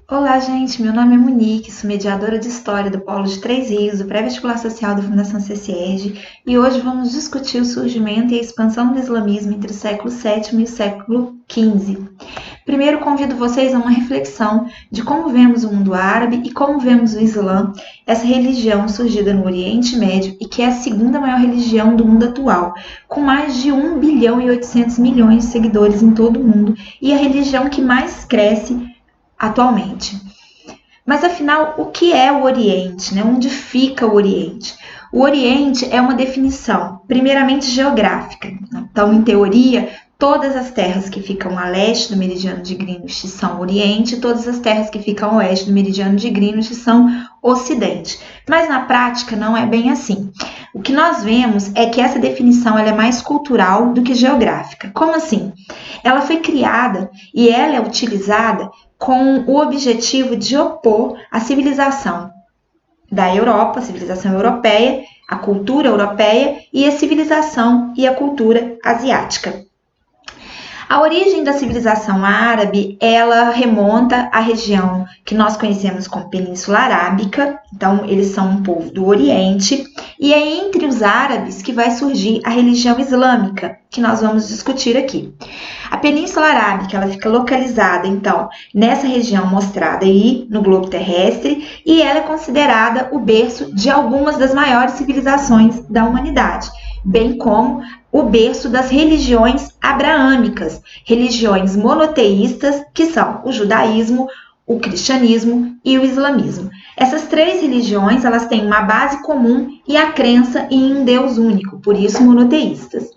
Olá, gente. Meu nome é Monique, sou mediadora de História do Polo de Três Rios, do Pré-Vestibular Social da Fundação CCERJ, e hoje vamos discutir o surgimento e a expansão do islamismo entre o século VII e o século XV. Primeiro, convido vocês a uma reflexão de como vemos o mundo árabe e como vemos o Islã, essa religião surgida no Oriente Médio e que é a segunda maior religião do mundo atual, com mais de 1 bilhão e 800 milhões de seguidores em todo o mundo e a religião que mais cresce atualmente. Mas afinal, o que é o Oriente, né? Onde fica o Oriente? O Oriente é uma definição, primeiramente geográfica. Então, em teoria, todas as terras que ficam a leste do meridiano de Greenwich são Oriente, todas as terras que ficam a oeste do meridiano de Greenwich são Ocidente. Mas na prática não é bem assim. O que nós vemos é que essa definição ela é mais cultural do que geográfica. Como assim? Ela foi criada e ela é utilizada com o objetivo de opor a civilização da Europa, a civilização europeia, a cultura europeia e a civilização e a cultura asiática. A origem da civilização árabe, ela remonta à região que nós conhecemos como Península Arábica, então eles são um povo do Oriente, e é entre os árabes que vai surgir a religião islâmica, que nós vamos discutir aqui. A Península Arábica, ela fica localizada, então, nessa região mostrada aí no globo terrestre, e ela é considerada o berço de algumas das maiores civilizações da humanidade, bem como o berço das religiões abraâmicas, religiões monoteístas, que são o judaísmo, o cristianismo e o islamismo. Essas três religiões, elas têm uma base comum e a crença em um Deus único, por isso monoteístas.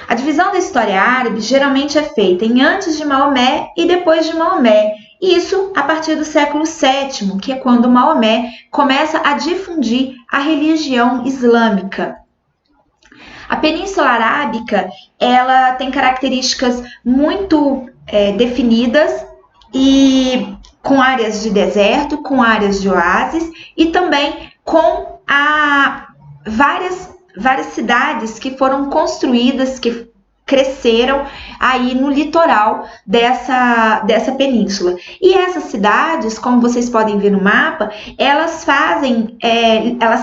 A divisão da história árabe geralmente é feita em antes de Maomé e depois de Maomé, isso a partir do século VII, que é quando Maomé começa a difundir a religião islâmica. A Península Arábica, ela tem características muito definidas e com áreas de deserto, com áreas de oásis e também com várias cidades que foram construídas, que cresceram aí no litoral dessa península. E essas cidades, como vocês podem ver no mapa, elas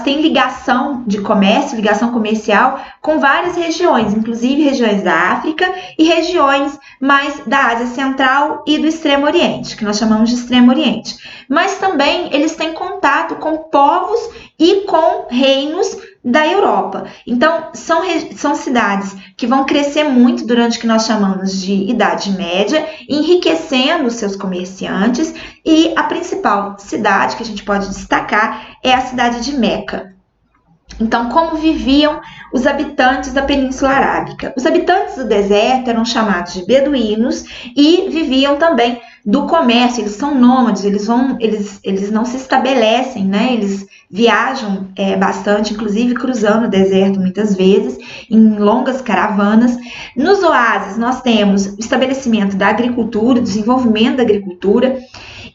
têm ligação de comércio, ligação comercial com várias regiões, inclusive regiões da África e regiões mais da Ásia Central e do Extremo Oriente, que nós chamamos de Extremo Oriente. Mas também eles têm contato com povos e com reinos da Europa. Então, são cidades que vão crescer muito durante o que nós chamamos de Idade Média, enriquecendo os seus comerciantes, e a principal cidade que a gente pode destacar é a cidade de Meca. Então, como viviam os habitantes da Península Arábica? Os habitantes do deserto eram chamados de beduínos e viviam também do comércio. Eles são nômades, eles não se estabelecem, né? Eles viajam bastante, inclusive cruzando o deserto muitas vezes, em longas caravanas. Nos oásis, nós temos o estabelecimento da agricultura, o desenvolvimento da agricultura,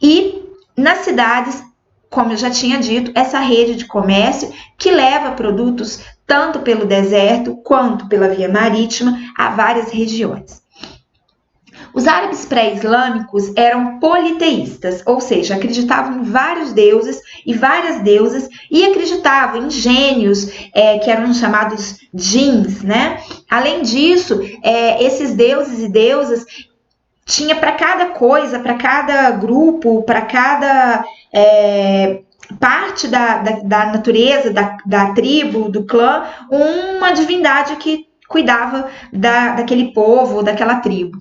e nas cidades, como eu já tinha dito, essa rede de comércio que leva produtos tanto pelo deserto quanto pela via marítima a várias regiões. Os árabes pré-islâmicos eram politeístas, ou seja, acreditavam em vários deuses e várias deusas e acreditavam em gênios, que eram chamados djinns, né? Além disso, esses deuses e deusas tinha para cada coisa, para cada grupo, para cada parte da natureza, da tribo, do clã, uma divindade que cuidava daquele povo, daquela tribo.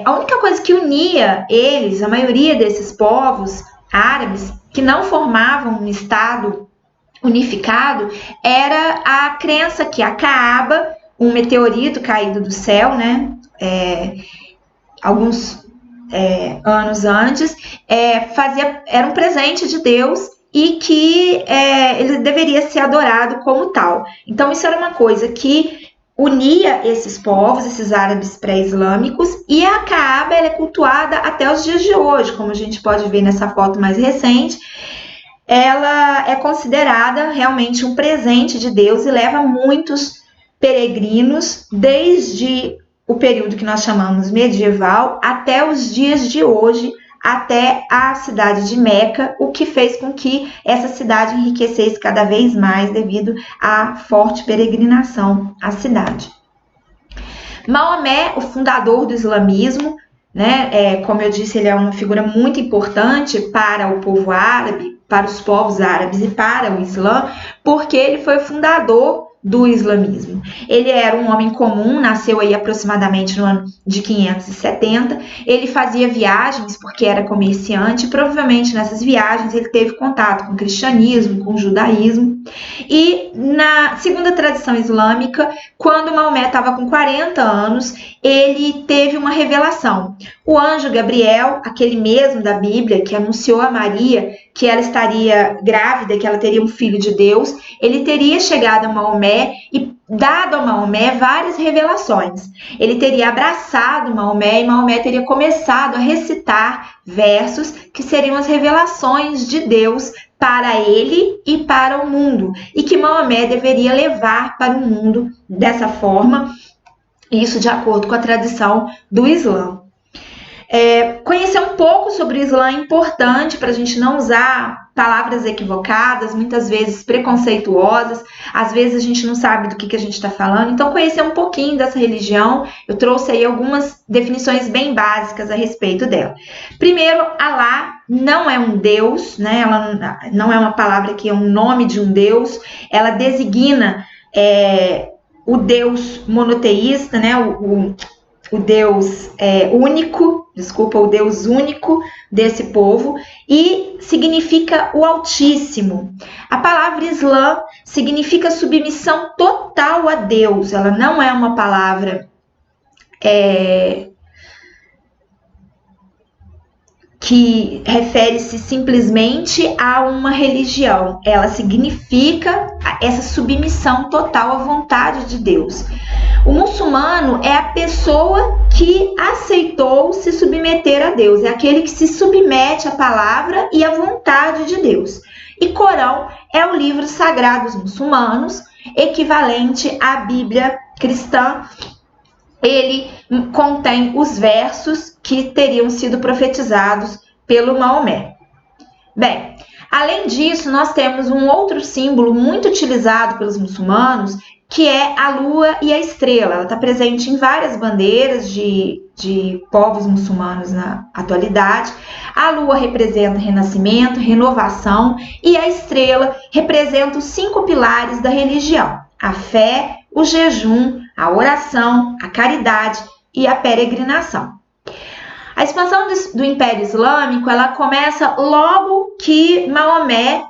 A única coisa que unia eles, a maioria desses povos árabes, que não formavam um estado unificado, era a crença que a Kaaba, um meteorito caído do céu, né, alguns anos antes, era um presente de Deus e que ele deveria ser adorado como tal. Então, isso era uma coisa que unia esses povos, esses árabes pré-islâmicos, e a Kaaba é cultuada até os dias de hoje, como a gente pode ver nessa foto mais recente. Ela é considerada realmente um presente de Deus e leva muitos peregrinos desde o período que nós chamamos medieval até os dias de hoje até a cidade de Meca, o que fez com que essa cidade enriquecesse cada vez mais devido à forte peregrinação à cidade. Maomé, o fundador do islamismo, né, como eu disse, ele é uma figura muito importante para o povo árabe, para os povos árabes e para o Islã, porque ele foi o fundador do islamismo. Ele era um homem comum, nasceu aí aproximadamente no ano de 570. Ele fazia viagens porque era comerciante, e provavelmente nessas viagens ele teve contato com o cristianismo, com o judaísmo. E na segunda tradição islâmica, quando Maomé estava com 40 anos, ele teve uma revelação. O anjo Gabriel, aquele mesmo da Bíblia que anunciou a Maria que ela estaria grávida, que ela teria um filho de Deus, ele teria chegado a Maomé e dado a Maomé várias revelações. Ele teria abraçado Maomé e Maomé teria começado a recitar versos que seriam as revelações de Deus para ele e para o mundo, e que Maomé deveria levar para o mundo dessa forma, isso de acordo com a tradição do Islã. Conhecer um pouco sobre o Islã é importante para a gente não usar palavras equivocadas, muitas vezes preconceituosas, às vezes a gente não sabe do que a gente está falando, então conhecer um pouquinho dessa religião, eu trouxe aí algumas definições bem básicas a respeito dela. Primeiro, Alá não é um Deus, né? Ela não é uma palavra que é um nome de um Deus, ela designa o Deus monoteísta, né? O Deus único, o Deus único desse povo, e significa o Altíssimo. A palavra Islã significa submissão total a Deus, ela não é uma palavra que refere-se simplesmente a uma religião, ela significa essa submissão total à vontade de Deus. O muçulmano é a pessoa que aceitou se submeter a Deus, é aquele que se submete à palavra e à vontade de Deus. E Corão é o livro sagrado dos muçulmanos, equivalente à Bíblia cristã. Ele contém os versos que teriam sido profetizados pelo Maomé. Bem, além disso, nós temos um outro símbolo muito utilizado pelos muçulmanos, que é a lua e a estrela. Ela está presente em várias bandeiras de povos muçulmanos na atualidade. A lua representa renascimento, renovação, e a estrela representa os 5 pilares da religião: a fé, o jejum, a oração, a caridade e a peregrinação. A expansão do Império Islâmico, ela começa logo que Maomé,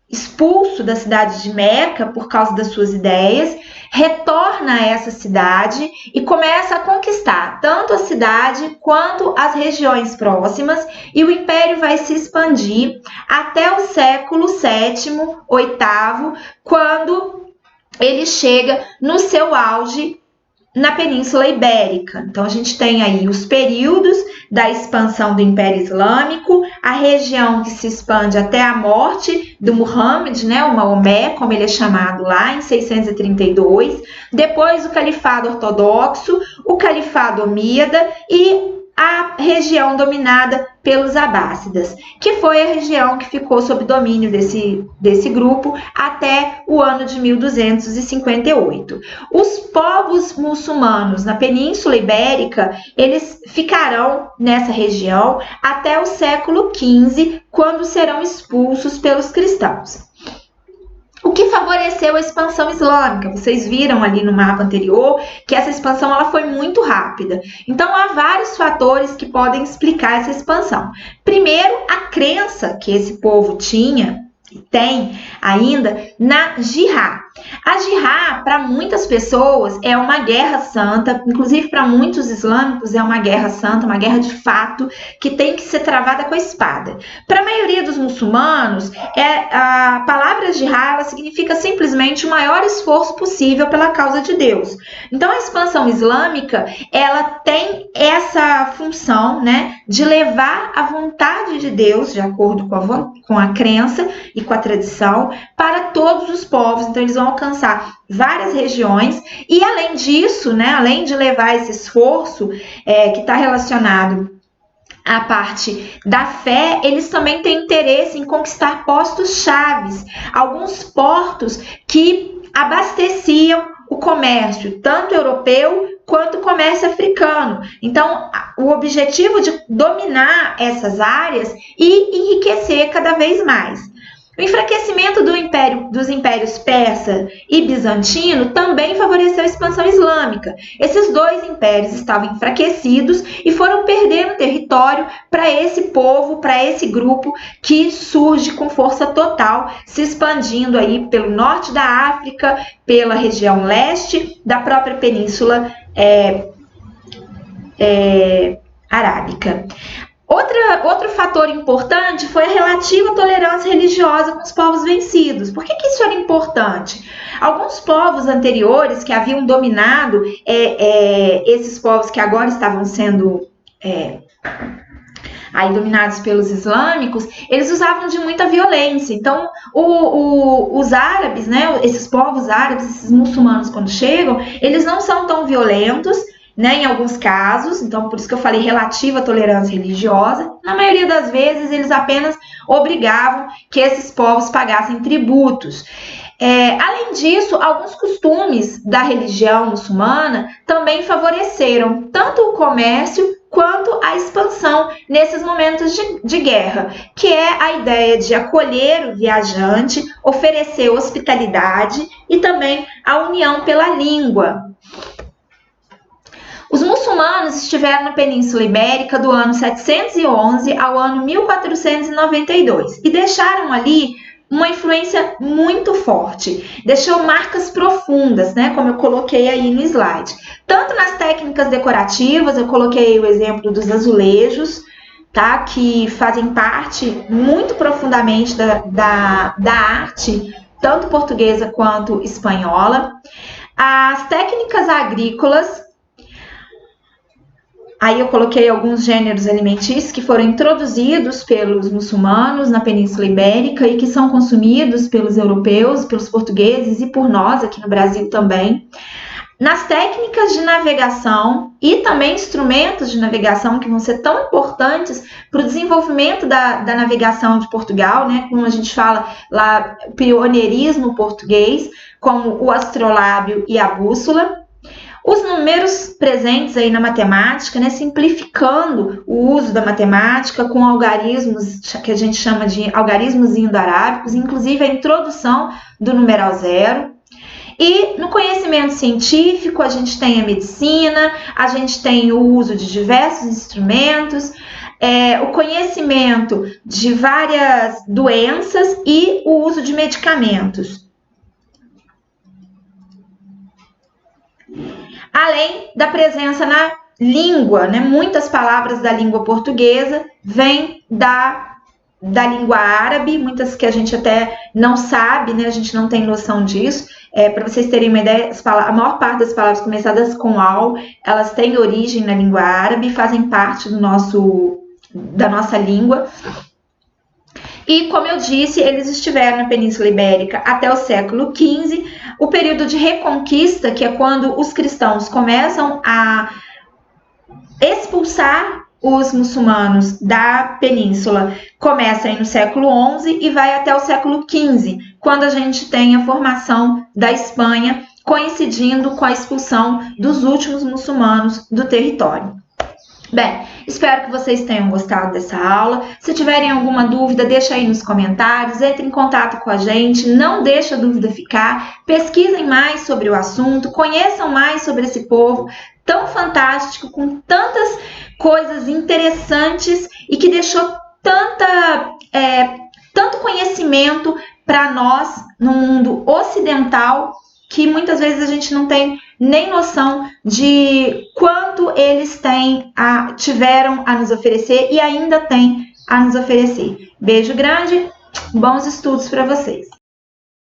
expulso da cidade de Meca por causa das suas ideias, retorna a essa cidade e começa a conquistar tanto a cidade quanto as regiões próximas, e o império vai se expandir até o século VII, VIII, quando ele chega no seu auge na Península Ibérica. Então, a gente tem aí os períodos da expansão do Império Islâmico, a região que se expande até a morte do Muhammad, né, o Maomé, como ele é chamado lá, em 632, depois o Califado Ortodoxo, o Califado Omíada e a região dominada pelos Abássidas, que foi a região que ficou sob domínio desse grupo até o ano de 1258. Os povos muçulmanos na Península Ibérica, eles ficarão nessa região até o século XV, quando serão expulsos pelos cristãos. O que favoreceu a expansão islâmica? Vocês viram ali no mapa anterior que essa expansão ela foi muito rápida. Então, há vários fatores que podem explicar essa expansão. Primeiro, a crença que esse povo tinha e tem ainda na Jihad. A Jihad, para muitas pessoas, é uma guerra santa, inclusive para muitos islâmicos é uma guerra santa, uma guerra de fato, que tem que ser travada com a espada. Para a maioria dos muçulmanos, a palavra Jihad ela significa simplesmente o maior esforço possível pela causa de Deus. Então, a expansão islâmica, ela tem essa função, né, de levar a vontade de Deus, de acordo com a crença e com a tradição, para todos os povos. Então, eles vão alcançar várias regiões e, além disso, né, além de levar esse esforço que está relacionado a parte da fé, eles também têm interesse em conquistar postos chaves, alguns portos que abasteciam o comércio, tanto europeu quanto o comércio africano. Então, o objetivo de dominar essas áreas e enriquecer cada vez mais. O enfraquecimento dos impérios persa e bizantino também favoreceu a expansão islâmica. Esses dois impérios estavam enfraquecidos e foram perdendo território para esse povo, para esse grupo que surge com força total, se expandindo aí pelo norte da África, pela região leste da própria península arábica. Outro fator importante foi a relativa tolerância religiosa com os povos vencidos. Por que isso era importante? Alguns povos anteriores que haviam dominado esses povos que agora estavam sendo aí dominados pelos islâmicos, eles usavam de muita violência. Então, os árabes, né, esses povos árabes, esses muçulmanos, quando chegam, eles não são tão violentos, né, em alguns casos, então por isso que eu falei relativa tolerância religiosa. Na maioria das vezes, eles apenas obrigavam que esses povos pagassem tributos. Além disso, alguns costumes da religião muçulmana também favoreceram tanto o comércio quanto a expansão nesses momentos de guerra, que é a ideia de acolher o viajante, oferecer hospitalidade e também a união pela língua. Os muçulmanos estiveram na Península Ibérica do ano 711 ao ano 1492 e deixaram ali uma influência muito forte, deixou marcas profundas, né, como eu coloquei aí no slide. Tanto nas técnicas decorativas, eu coloquei o exemplo dos azulejos, tá, que fazem parte muito profundamente da arte, tanto portuguesa quanto espanhola. As técnicas agrícolas, aí eu coloquei alguns gêneros alimentícios que foram introduzidos pelos muçulmanos na Península Ibérica e que são consumidos pelos europeus, pelos portugueses e por nós aqui no Brasil também. Nas técnicas de navegação e também instrumentos de navegação que vão ser tão importantes para o desenvolvimento da navegação de Portugal, né? Como a gente fala lá, pioneirismo português, como o astrolábio e a bússola. Os números presentes aí na matemática, né, simplificando o uso da matemática com algarismos que a gente chama de algarismos indo-arábicos, inclusive a introdução do numeral zero. E no conhecimento científico, a gente tem a medicina, a gente tem o uso de diversos instrumentos, o conhecimento de várias doenças e o uso de medicamentos. Além da presença na língua, né? Muitas palavras da língua portuguesa vêm da língua árabe, muitas que a gente até não sabe, né? A gente não tem noção disso. Para vocês terem uma ideia, a maior parte das palavras começadas com al, elas têm origem na língua árabe, fazem parte da nossa língua. E, como eu disse, eles estiveram na Península Ibérica até o século XV, o período de reconquista, que é quando os cristãos começam a expulsar os muçulmanos da península, começa aí no século XI e vai até o século XV, quando a gente tem a formação da Espanha, coincidindo com a expulsão dos últimos muçulmanos do território. Bem, espero que vocês tenham gostado dessa aula. Se tiverem alguma dúvida, deixa aí nos comentários, entre em contato com a gente, não deixa a dúvida ficar, pesquisem mais sobre o assunto, conheçam mais sobre esse povo tão fantástico, com tantas coisas interessantes e que deixou tanto conhecimento para nós no mundo ocidental, que muitas vezes a gente não tem nem noção de quanto eles tiveram a nos oferecer e ainda têm a nos oferecer. Beijo grande, bons estudos para vocês!